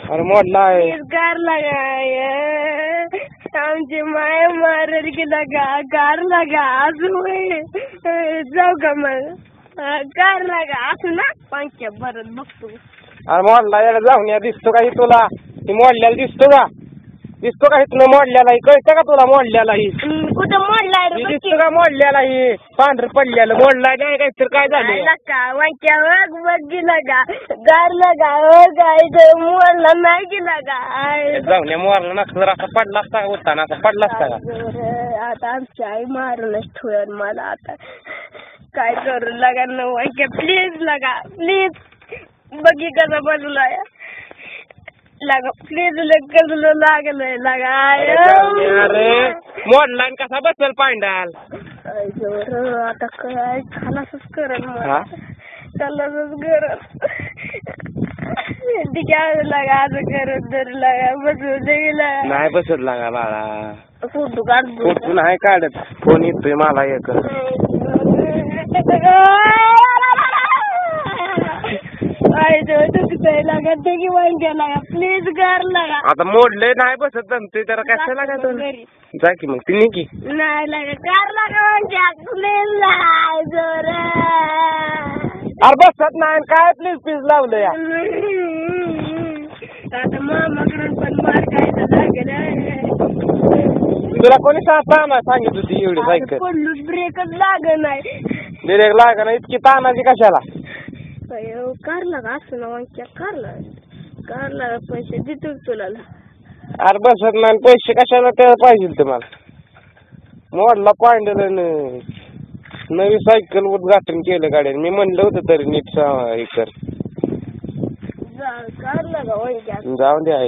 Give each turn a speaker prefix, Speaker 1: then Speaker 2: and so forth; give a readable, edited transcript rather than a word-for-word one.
Speaker 1: अरे मोडला आहे
Speaker 2: कार लगाय आमची माया मारेल की लगा कार लगा असू जाऊ का मग कार लगा असू ना पंख्या भरत बघतो.
Speaker 1: अरे मोडला याला जाऊन या दिसतो का तुला ती मोडल्याला दिसतो का इथनं मोडल्याला कळतं का तुला मोडल्यालाही
Speaker 2: कुठं मोडलाय रे
Speaker 1: दिसतो का मोडल्यालाही पांढर पडल्याला मोडलाय नाही काय तर काय झालं
Speaker 2: का वाक्या वग बघ गेला का गार लगा काय मोडला नाही गेला का
Speaker 1: जाऊन या मोरला नसतं असा पडला असता का उत्ताना असा पडला असता का.
Speaker 2: आता आमची आई मारूनच ठेवल मला आता काय करू लागा न वाक्या प्लीज लगा प्लीज बघी कसा बाजूला लागा प्लीज कसलं लागलंय लागा
Speaker 1: अरे मोडला कसा बसेल पांडाल
Speaker 2: आता काय खलासच करल खलासच करल ठीक आहे लागा असं करत तर लागा बसू गेला
Speaker 1: नाही बसत लागा बाळा
Speaker 2: फोटो काढतो
Speaker 1: फोटो नाही काढत फोन येतोय मला एक
Speaker 2: प्लीज घर लागा
Speaker 1: आता मोडले नाही बसत जमते तर कशाला काय तर जा की मग ती की
Speaker 2: नाही लागा कार लागा प्लीज जोर
Speaker 1: अरे बसत नाही काय प्लीज लावलं या
Speaker 2: आता मामाकडून पण मार खायचा लागेल
Speaker 1: तुला कोणी सांगितलं होती एवढी सायकल
Speaker 2: पडलूच ब्रेकच लाग नाही
Speaker 1: ब्रेक लाग ना इतकी तानाची कशाला
Speaker 2: कारला का असं ना वांक्या कारला पैसे देतो तुला
Speaker 1: अरे बसत नाही पैसे कशाला त्याला पाहिजे तुम्हाला मोडला पांढर नवी सायकल उद्घाटन केलं गाड्याने मी म्हणलं होतं तरी नीट हे कर
Speaker 2: कारला का वांक्या
Speaker 1: जाऊन द्या